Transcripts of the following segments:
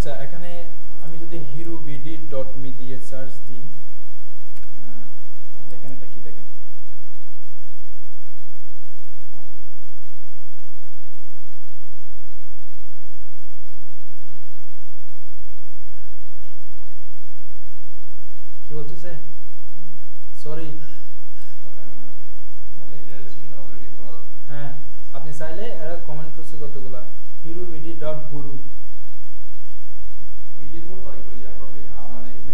আচ্ছা এখানে আমি যদি hirubd.me দিয়ে সার্চ দিই দেখেন এটা কি দেখেন কি বলতেছে সরি হ্যাঁ আপনি চাইলে এরা কমেন্ট করছে কতগুলা hirubd.guru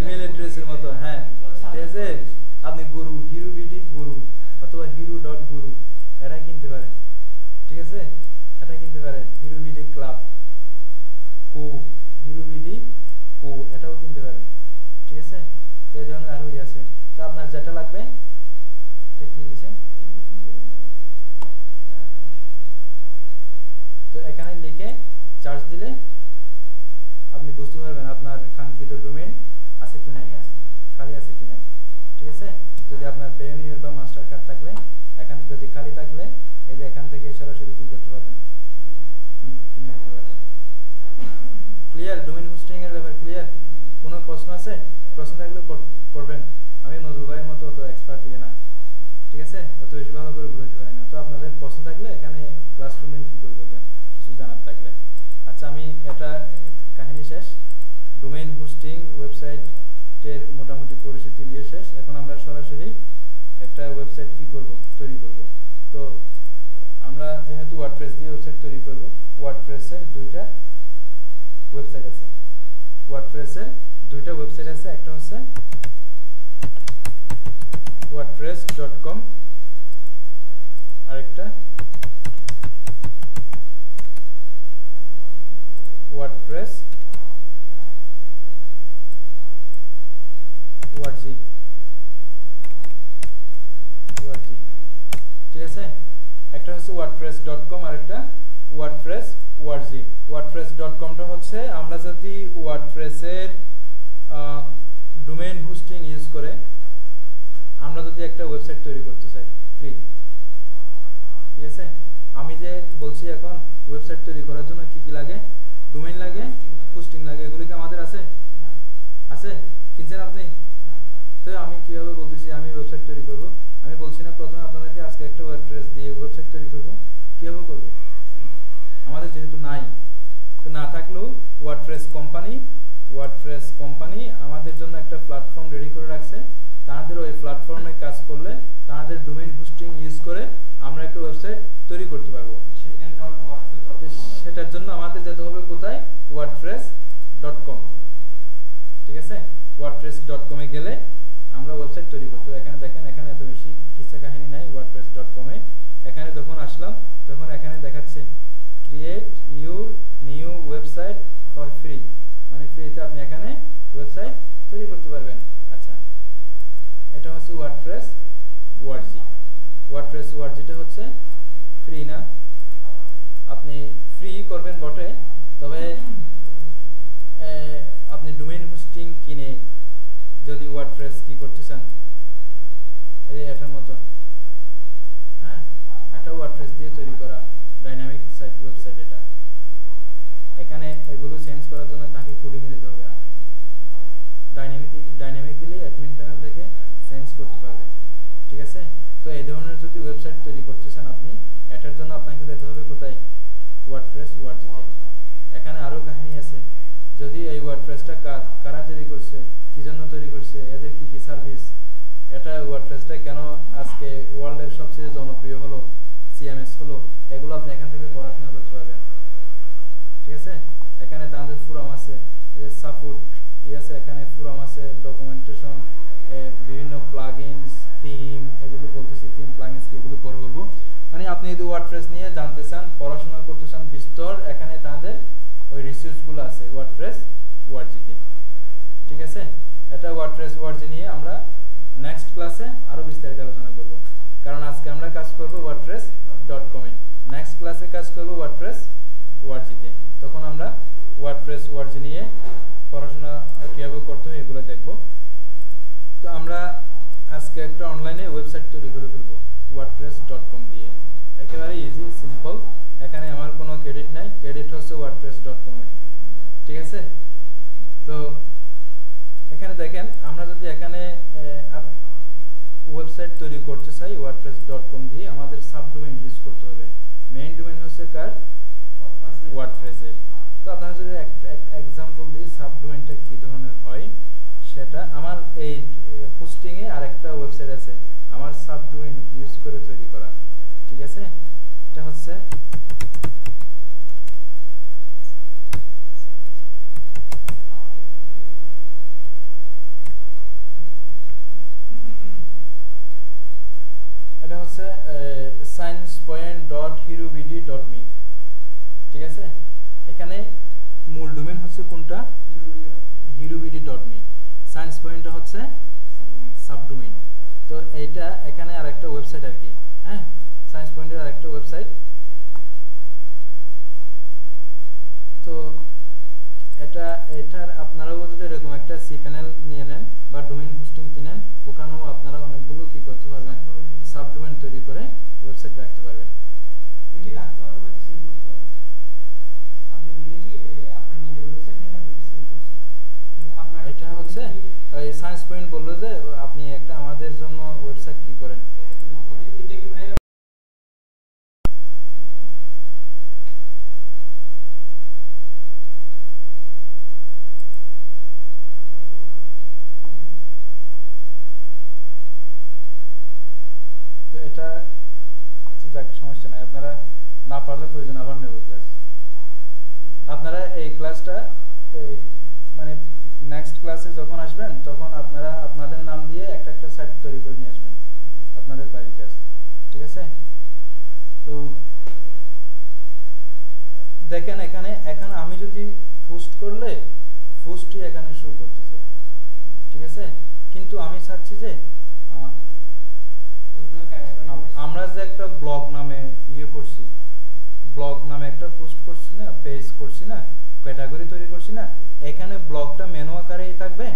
ইমেল অ্যাড্রেসের মতো হ্যাঁ ঠিক আছে আপনি গুরু hirubd গুরু অথবা hiru.guru এটা কিনতে পারেন ঠিক আছে এটা কিনতে পারেন hirubd ক্লাব কো hirubd কো এটাও কিনতে পারেন ঠিক আছে এই ধরনের আরো আছে তো আপনার যেটা লাগবে এটা কি দিছে তো এখানে লিখে চার্জ দিলে আপনি বুঝতে পারবেন আপনার কাঙ্ক্ষিত ডোমেইন আছে কি নাই খালি আছে কি নাই ঠিক আছে যদি আপনার পেয়োনিয়ার বা মাস্টার কার্ড থাকলে এখানে যদি খালি থাকলে এই যে এখান থেকে সরাসরি কি করতে পারবেন কিনে নিতে পারবেন ক্লিয়ার ডোমেইন হোস্টিং এর ব্যাপার ক্লিয়ার কোনো প্রশ্ন আছে প্রশ্ন থাকলে করবেন আমি নজরুল ভাইয়ের মতো অত এক্সপার্ট ইয়ে না ঠিক আছে অত বেশি ভালো করে বুঝাতে পারি না তো আপনাদের প্রশ্ন থাকলে এখানে ক্লাসরুমে কি করে করবেন কিছু জানার থাকলে আচ্ছা আমি এটা কাহিনী শেষ ডোমেইন হোস্টিং ওয়েবসাইটের মোটামুটি পরিস্থিতি দিয়ে শেষ এখন আমরা সরাসরি একটা ওয়েবসাইট কি করব তৈরি করব তো আমরা যেহেতু ওয়ার্ডপ্রেস দিয়ে ওয়েবসাইট তৈরি করব ওয়ার্ডপ্রেসের দুইটা ওয়েবসাইট আছে ওয়ার্ডপ্রেসের দুইটা ওয়েবসাইট আছে একটা হচ্ছে wordpress.com আরেকটা wordpress org ঠিক আছে একটা হচ্ছে wordpress.com আরেকটা wordpress org wordpress.com টা হচ্ছে আমরা যদি ওয়ার্ডপ্রেসের ডোমেইন হোস্টিং ইউজ করে আমরা যদি একটা ওয়েবসাইট তৈরি করতে চাই ফ্রি ঠিক আছে আমি যে বলছি এখন ওয়েবসাইট তৈরি করার জন্য কি কি লাগে ডোমেইন লাগে হোস্টিং লাগে এগুলো কি আমাদের আছে আছে কিনছেন আপনি তো আমি কিভাবে বলতেছি আমি ওয়েবসাইট তৈরি করব আমি বলছি না প্রথমে আপনাদেরকে আজকে একটা ওয়ার্ডপ্রেস দিয়ে ওয়েবসাইট তৈরি করব কিভাবে করব আমাদের যেহেতু নাই তো না থাকলেও ওয়ার্ডপ্রেস কোম্পানি আমাদের জন্য একটা প্ল্যাটফর্ম রেডি করে রাখছে তাদের ওই প্ল্যাটফর্মে কাজ করলে তাদের ডোমেইন হোস্টিং ইউজ করে আমরা একটা ওয়েবসাইট তৈরি করতে পারবো সেটার জন্য আমাদের যেতে হবে কোথায় wordpress.com ঠিক আছে wordpress.com এ গেলে আমরা ওয়েবসাইট তৈরি করতে এখানে দেখেন এখানে এত বেশি কিচ্ছা কাহিনী নাই wordpress.com এ এখানে যখন আসলাম তখন এখানে দেখাচ্ছে create your new website for free মানে ফ্রিতে আপনি এখানে ওয়েবসাইট তৈরি করতে পারবেন আচ্ছা এটা হচ্ছে ওয়ার্ডপ্রেস org টা হচ্ছে ফ্রি না আপনি ফ্রি করবেন বটে তবে আপনি ডোমেইন হোস্টিং কিনে যদি ওয়ার্ডপ্রেস কি করতে চান এটার মতো হ্যাঁ এটা ওয়ার্ডপ্রেস দিয়ে তৈরি করা ডাইনামিক সাইট ওয়েবসাইট এটা এখানে এগুলো চেঞ্জ করার জন্য তাকে কোডিং এ যেতে হবে না ডাইনামিক্যালি অ্যাডমিন প্যানেল থেকে চেঞ্জ করতে পারবে ঠিক আছে তো এই ধরনের যদি ওয়েবসাইট তৈরি করতে চান আপনি এটার জন্য আপনাকে যেতে হবে কোথায় ওয়ার্ডপ্রেস org তে এখানে আরো কাহিনী আছে যদি এই ওয়ার্ডপ্রেসটা কারা তৈরি করছে কি জন্য তৈরি করছে এদের কি কি সার্ভিস এটা ওয়ার্ডপ্রেসটা কেন আজকে ওয়ার্ল্ডের সবচেয়ে জনপ্রিয় হলো সিএমএস হলো এগুলো আপনি এখান থেকে পড়াশোনা করতে পারবেন ঠিক আছে এখানে তাদের ফোরাম আছে সাপোর্ট আছে এখানে ফোরাম আছে ডকুমেন্টেশন বিভিন্ন প্লাগইনস থিম এগুলো বলতেছি থিম প্লাগইনস কি এগুলো পরে বলবো মানে আপনি যদি ওয়ার্ডপ্রেস নিয়ে জানতে চান পড়াশোনা করতে চান বিস্তর এখানে তাদের ওই রিসোর্সগুলো আছে ওয়ার্ডপ্রেস org তে ঠিক আছে এটা ওয়ার্ডপ্রেস org নিয়ে আমরা নেক্সট ক্লাসে আরো বিস্তারিত আলোচনা করব কারণ আজকে আমরা কাজ করব wordpress.com এ নেক্সট ক্লাসে কাজ করব wordpress org তে তখন আমরা wordpress org নিয়ে পড়াশোনা কিভাবে করতে হয় এগুলো দেখব তো আমরা আজকে একটা অনলাইনে ওয়েবসাইট তৈরি করে ফেলব wordpress.com দিয়ে একেবারে ইজি সিম্পল এখানে আমার কোনো ক্রেডিট নাই ক্রেডিট হচ্ছে wordpress.com এর ঠিক আছে তো এখানে দেখেন আমরা যদি এখানে ওয়েবসাইট তৈরি করতে চাই wordpress.com দিয়ে আমাদের সাবডোমেইন ইউজ করতে হবে। মেইন ডোমেইন হচ্ছে কার ওয়ার্ডপ্রেসের। তো আপনারা যদি একটা এক্সাম্পল দিই সাবডোমেইনটা কি ধরনের হয় সেটা আমার এই হোস্টিং এ আরেকটা ওয়েবসাইট আছে আমার সাবডোমেইন ইউজ করে তৈরি করা, ঠিক আছে? এটা হচ্ছে sciencepoint.herobd.me, ঠিক আছে? এখানে মূল ডোমেইন হচ্ছে কোনটা herobd.me, সায়েন্স পয়েন্টটা হচ্ছে সাবডোমেইন। তো এইটা এখানে আরেকটা ওয়েবসাইট আর কি, হ্যাঁ, সায়েন্স পয়েন্টের আরেকটা ওয়েবসাইট। তো এটার আপনারাও যদি এরকম একটা সিপ্যানেল নিয়ে নেন বা ডোমেইন হোস্টিং কিনেন, ওখানেও আপনারা অনেকগুলো কি করতে পারবেন সাবডোমেইন তৈরি করে ওয়েবসাইট রাখতে পারবেন। এটা হচ্ছে ওই সায়েন্স পয়েন্ট বললো যে আপনি একটা আমাদের জন্য ওয়েবসাইট কি করেন, তো এটা আচ্ছা যাক সমস্যা নাই, আপনারা না পারলে প্রয়োজন আবার নেব ক্লাস। আপনারা এই ক্লাসটা মানে নেক্সট ক্লাসে যখন আসবেন তখন আপনারা আপনাদের নাম দিয়ে একটা একটা সাইট তৈরি করে নিয়ে আসবেন আপনাদের বাড়ির কাজ, ঠিক আছে? তো দেখেন এখানে আমি যদি পোস্ট করলে পোস্টই এখানে শুরু করতেছে, ঠিক আছে? কিন্তু আমি চাচ্ছি যে আমরা যে একটা ব্লগ নামে করছি, ব্লগ নামে একটা পোস্ট করছি না, পেজ করছি না, ক্যাটাগরি তৈরি করছি না, এখানে ব্লগটা মেনু আকারেই থাকবে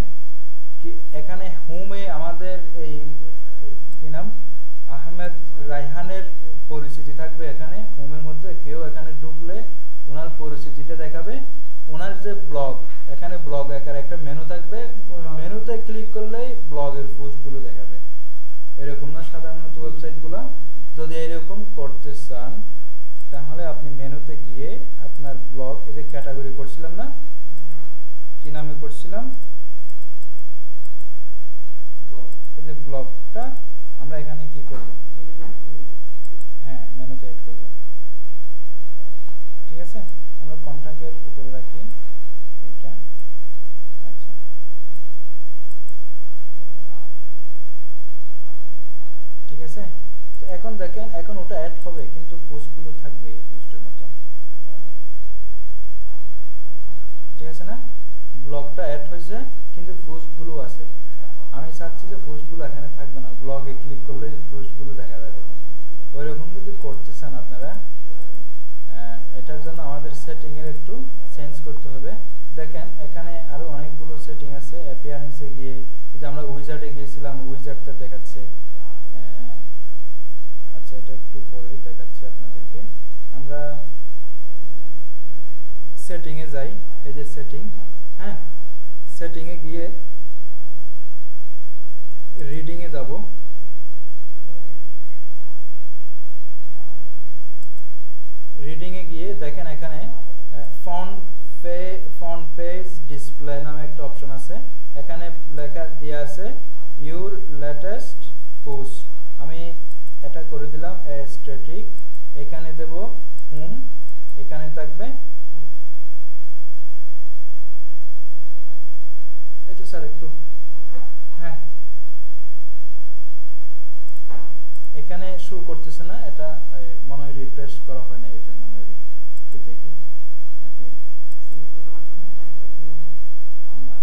কি এখানে হোমে আমাদের এই কি নাম আহমেদ রায়হানের পরিচিতি থাকবে, এখানে হোমের মধ্যে কেউ এখানে ঢুকলে ওনার পরিচিতিটা দেখাবে, ওনার যে ব্লগ এখানে ব্লগ আকারে একটা মেনু থাকবে, ওই মেনুতে ক্লিক করলেই ব্লগের পোস্টগুলো দেখাবে। এরকম না সাধারণত ওয়েবসাইটগুলো? যদি এরকম করতে চান তাহলে আপনি মেনুতে গিয়ে আপনার ব্লগ, এই যে ক্যাটাগরি করছিলাম না, কি নামে করছিলাম, এই যে ব্লগটা আমরা এখানে কি করব, হ্যাঁ মেনুতে অ্যাড করব, ঠিক আছে? আমরা কন্টাক্টের উপরে রাখি এটা, আচ্ছা ঠিক আছে? তো এখন দেখেন এখন ওটা অ্যাড হবে কিন্তু পোস্টগুলো থাকবে এই পোস্টের মতো, ঠিক আছে না? ব্লগটা অ্যাড হয়েছে কিন্তু পোস্টগুলো আছে, আমি চাচ্ছি যে পোস্টগুলো এখানে থাকবে না, ব্লগে ক্লিক করলে পোস্টগুলো দেখা যাবে। ওই রকম যদি করতে চান আপনারা, এটার জন্য আমাদের সেটিংয়ের একটু চেঞ্জ করতে হবে। দেখেন এখানে আরো অনেকগুলো সেটিং আছে, অ্যাপিয়ারেন্সে গিয়ে যে আমরা উইজার্ডে গিয়েছিলাম, উইজার্ডটা দেখাচ্ছে, আচ্ছা এটা একটু পরে দেখাচ্ছি আপনাদেরকে। আমরা সেটিংয়ে যাই, এই যে সেটিং, হ্যাঁ সেটিংয়ে গিয়ে রিডিংয়ে যাব, রিডিংয়ে গিয়ে দেখেন এখানে ফন্ট পেজ ডিসপ্লে নামে একটা অপশন আছে, এখানে লেখা দিয়ে আছে ইউর লেটেস্ট পোস্ট, আমি এটা করে দিলাম স্ট্যাটিক, এখানে দেব হোম, এখানে থাকবে এটা স্যার একটু, হ্যাঁ এখানে শো করতেছে না, এটা মনে হয় রিফ্রেশ করা হয় না এই জন্য মেবি, একটু দেখি নাকি না।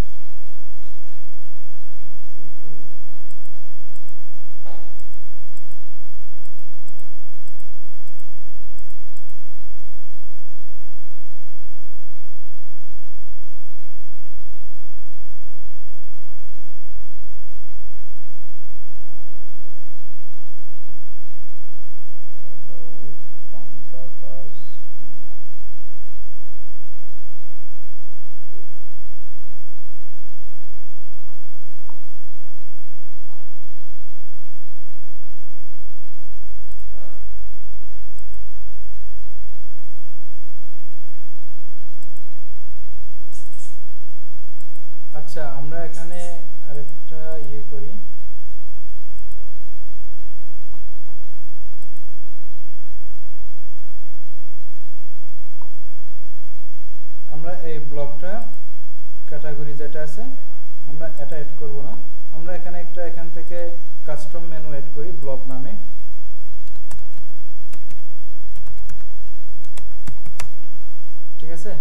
ইয়ে করি, আমরা এই ব্লকটা ক্যাটাগরি যেটা আছে আমরা এটা এড করব না, আমরা এখানে একটা এখান থেকে কাস্টম মেনু এড করি ব্লক নামে। ঠিক আছে,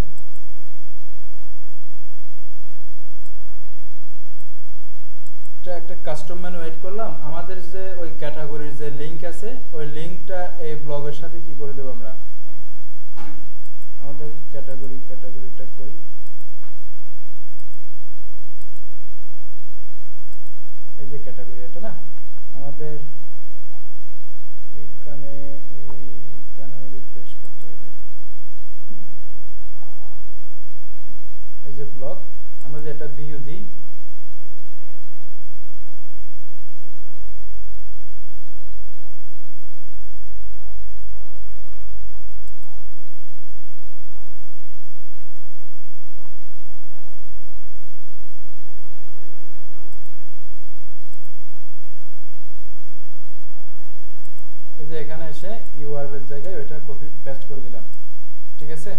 একটা কাস্টম মেনু এড করলাম। আমাদের যে ওই ক্যাটাগরির যে লিংক আছে ওই লিংকটা এই ব্লগের সাথে কি করে দেব, আমরা আমাদের ক্যাটাগরিটা করি, এই যে ক্যাটাগরি এটা না, আমাদের এইখানে রিফ্রেশ করতে হবে। এই যে ব্লগ, আমরা যে এটা ভিউ দিই, এই যে এখানে এসে ইউআরএল এর জায়গায় ওইটা কপি পেস্ট করে দিলাম। ঠিক আছে,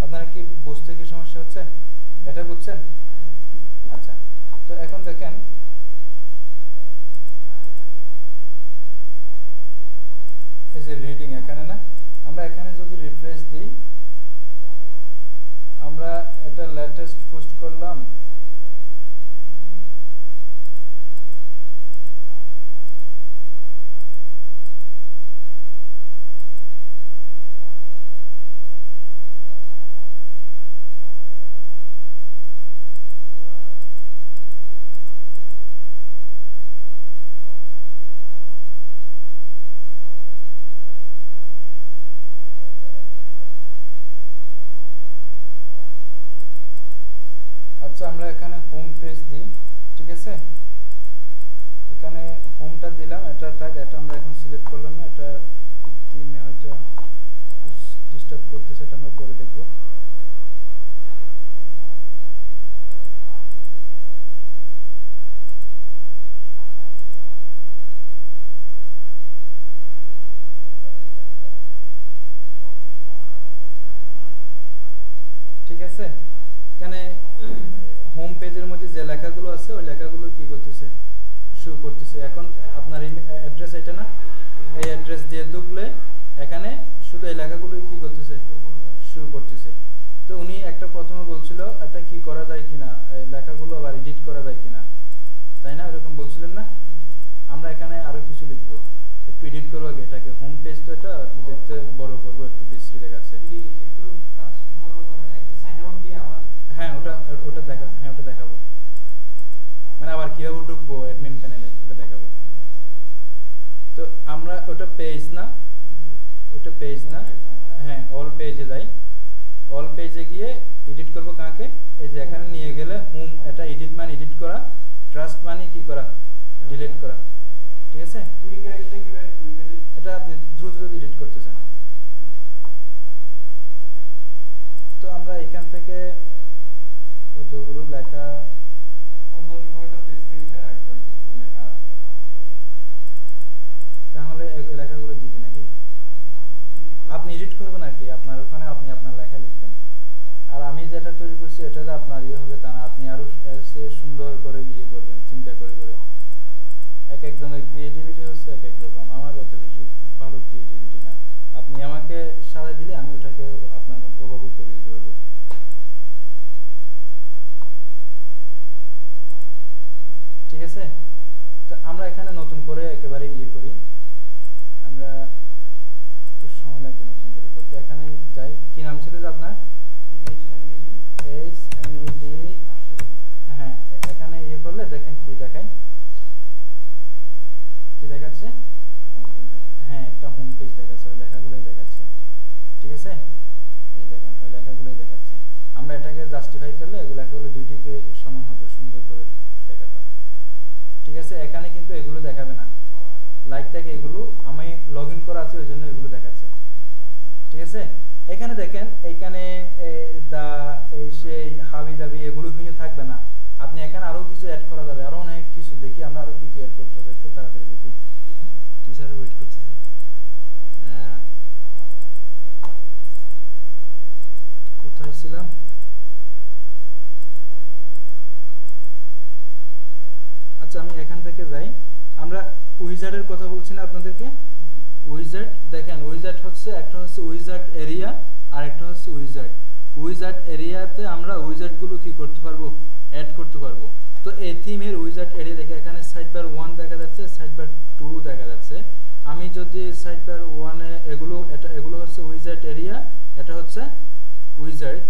আপনারা কি বুঝতে কি সমস্যা হচ্ছে, এটা বুঝছেন? আচ্ছা, তো এখন দেখেন এই যে রিডিং এখানে না, আমরা এখানে যদি রিফ্রেশ দিই, আমরা এটা লেটেস্ট পোস্ট করলাম, আচ্ছা আমরা এখানে হোম পেজ দিই। ঠিক আছে, এখানে হোমটা দিলাম, এটা থাক, এটা আমরা এখন সিলেক্ট করলাম না, এটা থিমে হয়তো ডিস্টার্ব করতেছে, এটা আমরা পরে দেখব। ঠিক আছে, এখানে হোম পেজের মধ্যে যে লেখাগুলো আছে ওই লেখাগুলো কি করতেছে, শো করতেছে। এখন আপনার অ্যাড্রেস এটা না, এই অ্যাড্রেস দিয়ে ঢুকলে এখানে শুধু এই লেখাগুলোই কি করতেছে, শো করতেছে। তো উনি একটা প্রথমে বলছিল এটা কি করা যায় কিনা, এই লেখাগুলো আবার এডিট করা যায় কিনা, তাই না? এরকম বলছিলেন না? আমরা এখানে আরো কিছু লিখবো, একটু এডিট করবো আগে এটাকে, হোম পেজ তো এটা দেখতে বড় করবো, একটু বিশ্রী দেখাচ্ছে। হ্যাঁ ওটা দেখাবো, মানে আবার কিভাবে ঢুকবো অ্যাডমিন প্যানেলে ওটা দেখাবো। তো আমরা ওটা পেজ না, হ্যাঁ অল পেজে যাই, অল পেজে গিয়ে এডিট করবো কাকে, এই যে এখানে নিয়ে গেলে হোম, এটা এডিট মানে এডিট করা, ট্রাস্ট মানে কি করা, ডিলিট করা। ঠিক আছে, এটা আপনি দ্রুত এডিট করতে চান। তো আমরা এখান থেকে কতগুলো লেখা, তাহলে লেখাগুলো দিবি নাকি আপনি এডিট করবেন আর কি, আপনার ওখানে আপনি আপনার লেখা লিখবেন। আর আমি যেটা তৈরি করছি এটাতে আপনার ইয়ে হবে তা না, আপনি আরো এসে সুন্দর করে ইয়ে করবেন, চিন্তা করে এক একজনের ক্রিয়েটিভিটি হচ্ছে এক এক রকম, আমার অত বেশি ভালো ক্রিয়েটিভিটি না। আপনি আমাকে সাজাই দিলে আমি ওটাকে আপনার ওভাবে করে দিতে পারবো। ঠিক আছে, তো আমরা এখানে নতুন করে একেবারে ইয়ে করি, আমরা একটু সময় লাগবে নতুন করে করতে। এখানে যাই, কি নাম ছিল যে আপনার? HMED। হ্যাঁ, এখানে ইয়ে করলে দেখেন কি দেখায়, কি দেখাচ্ছে? হ্যাঁ, একটা হোম পেজ দেখাচ্ছে, ওই লেখাগুলোই দেখাচ্ছে। ঠিক আছে, এই দেখেন ওই লেখাগুলোই দেখাচ্ছে। আমরা এটাকে জাস্টিফাই করলে এগুলো লেখাগুলো দুইদিকে সমান হতো, সুন্দর করে দেখাতো। ঠিক আছে, এখানে কিন্তু এগুলো দেখাবে না, লাইক ট্যাগ এগুলো আমি লগ ইন করা আছে ওই জন্য এগুলো দেখাচ্ছে। ঠিক আছে, এখানে দেখেন এইখানে দা এই সেই হাবি জাবি এগুলো কিন্তু থাকবে না, আপনি এখানে আরো কিছু অ্যাড করা যাবে, আরো অনেক কিছু। দেখি আমরা আরো কি কি অ্যাড করতে হবে, একটু তাড়াতাড়ি দেখি। টিচার ওয়েট করতেছে। কোথায় ছিলাম? আচ্ছা আমি এখান থেকে যাই। আমরা উইজার্ডের কথা বলছি না আপনাদেরকে? উইজার্ড দেখেন, উইজার্ড হচ্ছে একটা হচ্ছে উইজার্ড এরিয়া আর একটা হচ্ছে উইজার্ড। উইজার্ড এরিয়াতে আমরা উইজার্ডগুলো কি করতে পারবো? অ্যাড করতে পারবো। তো এই থিমের উইজার্ড এরিয়া দেখে এখানে সাইডবার 1 দেখা যাচ্ছে, সাইডবার 2 দেখা যাচ্ছে। আমি যদি সাইডবার 1-এ এগুলো হচ্ছে উইজার্ড এরিয়া, এটা হচ্ছে উইজার্ড।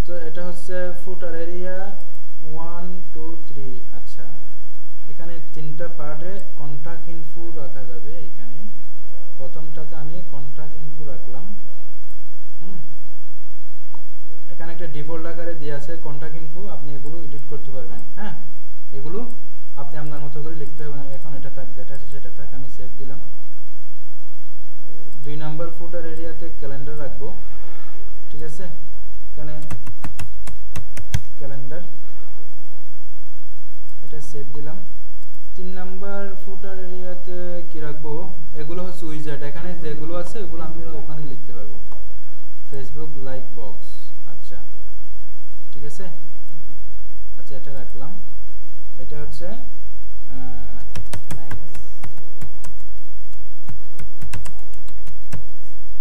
তো এটা হচ্ছে ফুটার এরিয়া 1 2 3। আচ্ছা এখানে 3টা পার্টে কন্টাক্ট ইনফো রাখা যাবে। এখানে প্রথমটাতে আমি কন্টাক্ট ইনফো রাখলাম। এখানে একটা ডিফল্ট আকারে দেওয়া আছে কন্টাক্ট ইনফো, আপনি এগুলো এডিট করতে পারবেন। হ্যাঁ এগুলো আপনি আপনার মতো করে লিখতে হবে। এখন এটা থাক, যেটা আছে সেটা থাক, আমি সেভ দিলাম। 2 নাম্বার ফুটার এরিয়াতে ক্যালেন্ডার রাখবো, ঠিক আছে? এখানে ক্যালেন্ডার, এটা সেভ দিলাম। 3 নাম্বার ফুটার এরিয়াতে কি রাখবো? এগুলো হচ্ছে উইজার্ড, এখানে যেগুলো আছে এগুলো আমি ওখানে লিখতে পারবো। ফেসবুক লাইক বক্স, আচ্ছা ঠিক আছে। আচ্ছা এটা রাখলাম। এটা হচ্ছে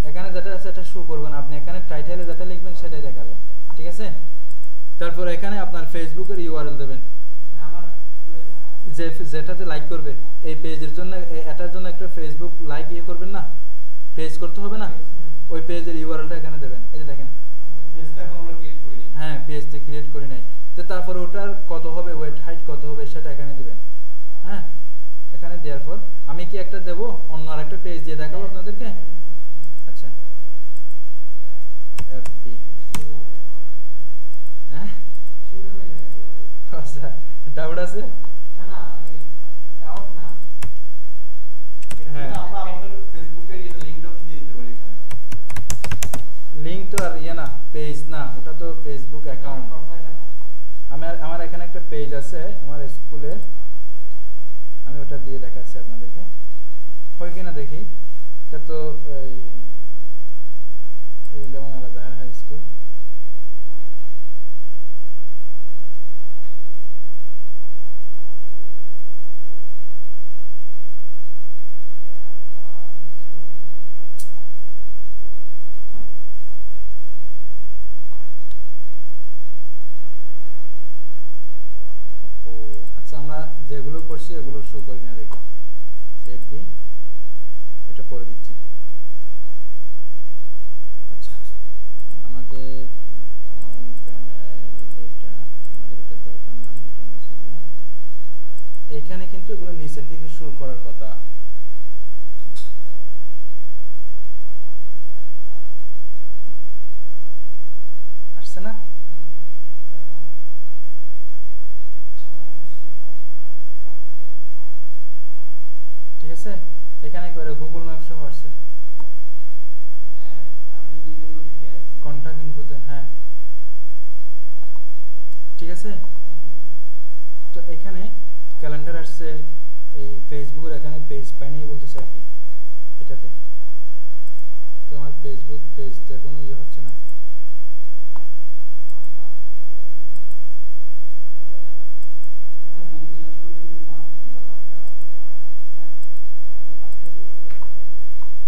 এখানে যেটা আছে এটা শো করবেন, আপনি এখানে টাইটেলে যেটা লিখবেন সেটাই দেখাবে, ঠিক আছে? তারপর এখানে আপনার ফেসবুকের ইউআরএল দেবেন, যেটাতে লাইক করবে এই পেজের জন্য, এটার জন্য একটা ফেসবুক লাইক করবেন না, পেজ করতে হবে না, ওই পেজের ইউআরএলটা এখানে দেবেন। এই যে দেখেন হ্যাঁ পেজটা ক্রিয়েট করি নাই। তো তারপর ওটার কত হবে, ওয়েট হাইট কত হবে সেটা এখানে দিবেন। হ্যাঁ এখানে দেওয়ার পর আমি কি একটা দেবো, অন্য আর একটা পেজ দিয়ে দেখাবো আপনাদেরকে। আচ্ছা এফবি, হ্যাঁ আচ্ছা ডাউট আছে? লিঙ্ক তো আর ইয়ে না, পেজ না, ওটা তো ফেসবুক অ্যাকাউন্ট। আমার এখানে একটা পেজ আছে আমার স্কুলের, আমি ওটা দিয়ে দেখাচ্ছি আপনাদেরকে, হয় কিনা দেখি। এটা তো যেমন আলাদা হাই স্কুল, আমরা যেগুলো করছি এগুলো শো করি না, দেখি সেভ দিই, এটা করে দিচ্ছি। আচ্ছা আমাদের প্যানেল, এটা আমাদের এটা দরকার নাই, এটা মুছে দিই। এইখানে কিন্তু এগুলো নিচের দিকে শো করার কথা। আসছে না? ঠিক আছে, এখানে করে গুগল ম্যাপ সহ আসছে কন্টাক্ট ইনফোতে। হ্যাঁ ঠিক আছে। তো এখানে ক্যালেন্ডার আসছে, এই ফেসবুকের এখানে পেজ পাইনি বলতেছে আর কি এটাতে। তো আমার ফেসবুক পেজটা কোনো ইয়ে হচ্ছে না।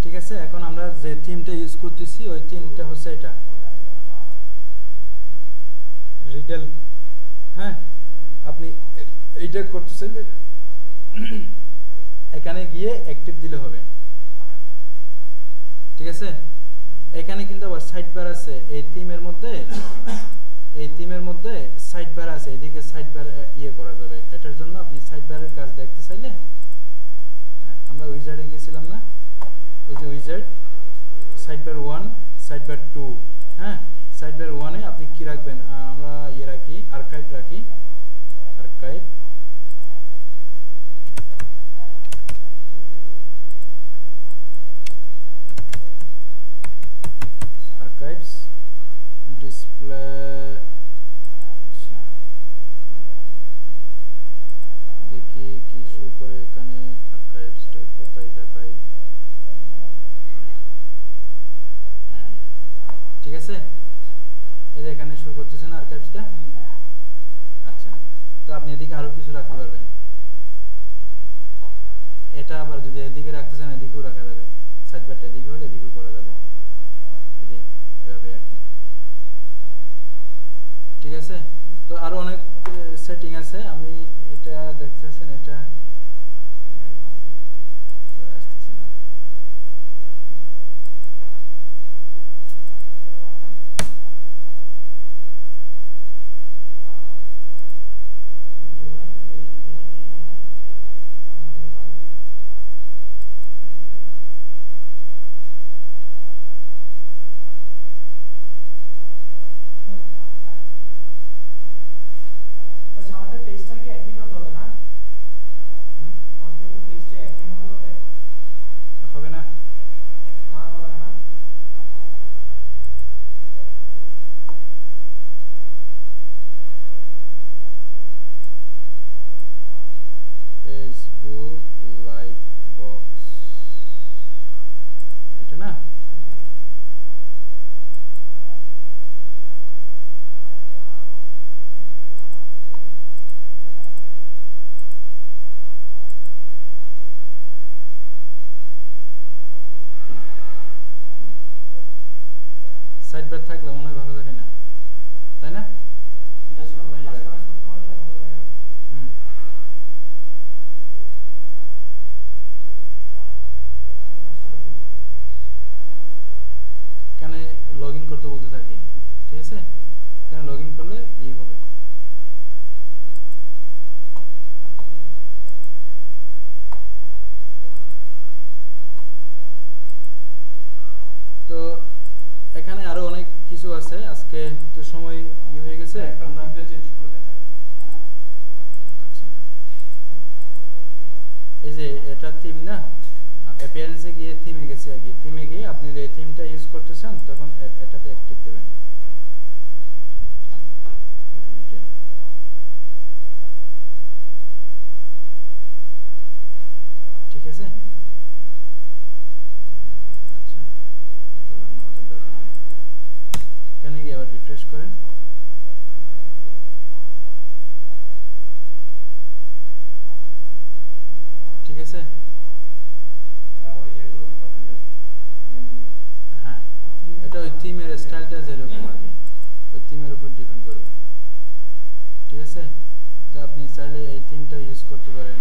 ঠিক আছে, এখন আমরা যে থিমটা ইউজ করতেছি ওই থিমটা হচ্ছে এটা রিডেল। হ্যাঁ আপনি এইটা করতেছেন, এখানে গিয়ে অ্যাক্টিভ দিলে হবে, ঠিক আছে? এখানে কিন্তু আবার সাইড বার আছে এই থিমের মধ্যে, এই থিমের মধ্যে সাইড বার আছে, এদিকে সাইড বার ইয়ে করা যাবে। এটার জন্য আপনি সাইড বারের কাজ দেখতে চাইলে আমরা উইজার্ডে গিয়েছিলাম না, এই যে উইজার্ড সাইডবার 1 সাইডবার 2। হ্যাঁ সাইডবার 1-এ আপনি কি রাখবেন, আমরা ইয়ে রাখি আর্কাইভ রাখি, আর্কাইভ আর্কাইভস ডিসপ্লে। আচ্ছা কি শুরু করে এখানে আর্কাইভসটা কোথায় দেখাই ঠিক আছে এই যে এখানে শুরু করতেছেন আর্কাইভসটা আচ্ছা তো আপনি এদিকে আরো কিছু রাখতে পারবেন এটা আবার যদি এদিকে রাখতে চান এদিকেও রাখা যাবে সাইড বারটা এদিকে হলে এদিকেও করা যাবে এই যে এভাবে আর কি ঠিক আছে তো আরো অনেক সেটিং আছে আমি এটা দেখতেছেন এটা আসতেছে না হবে না ফেসবুক লাইভ বক্স এটা না সাইড বার থাকলে মনে হয় ভালো থাকে না তাই না এখানে লগ ইন করতে বলতে থাকি ঠিক আছে এখানে লগ ইন করলে ইয়ে হবে তো এখানে আরো অনেক কিছু আছে আজকে তো সময় ইয়ে হয়ে গেছে আমরা চেঞ্জ করে দেখাবো আচ্ছা এই যে এটা থিম না অ্যাপিয়ারেন্সে গিয়ে থিমে গেছে আর কি থিমে গিয়ে আপনি যে থিমটা ইউজ করতেছেন তখন এটাতে অ্যাক্টিভ দেবেন ঠিক আছে আচ্ছা এখানে গিয়ে আবার রিফ্রেশ করেন ঠিক আছে হ্যাঁ এটা ওই থিমের স্টাইলটা যেরকম আর কি ওই থিমের উপর ডিপেন্ড করবে ঠিক আছে তো আপনি চাইলে এই থিমটা ইউজ করতে পারেন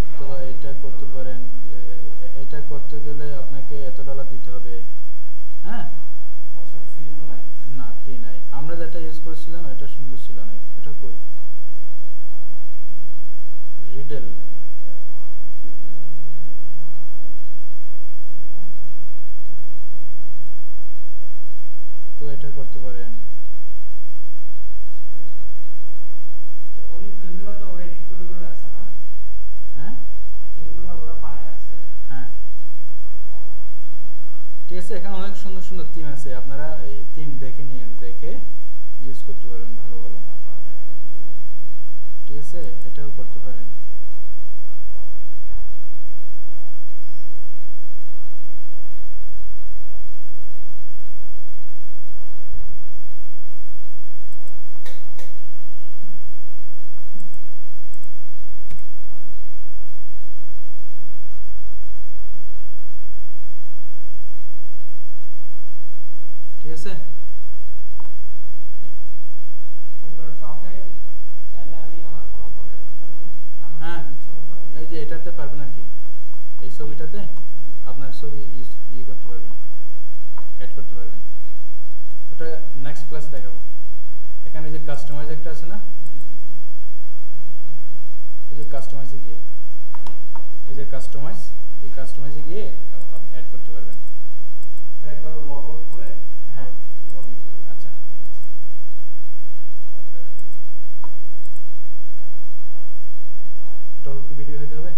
অথবা এটা করতে পারেন এটা করতে গেলে আপনাকে $এত দিতে হবে হ্যাঁ না ফ্রি নাই আমরা যেটা ইউজ করেছিলাম এটা সুন্দর ছিল অনেক এটা কই রিডেল তো এটা করতে পারেন হ্যাঁ হ্যাঁ ঠিক আছে এখানে অনেক সুন্দর সুন্দর থিম আছে আপনারা এই থিম দেখে নিয়েন দেখে ইউজ করতে পারেন ভালো ভালো ঠিক আছে এটাও করতে পারেন ঠিক আছে হ্যাঁ এই যে এটাতে পারবেন আর কি এই ছবিটাতে আপনার ছবি ইয়ে করতে পারবেন অ্যাড করতে পারবেন ওটা নেক্সট ক্লাসে দেখাবো এখানে যে কাস্টমাইজ একটা আছে না এই যে কাস্টমাইজে গিয়ে এই যে কাস্টমাইজে গিয়ে আপনি অ্যাড করতে পারবেন একবার লগ আউট করে হ্যাঁ আচ্ছা এটা কি ভিডিও হইতে হবে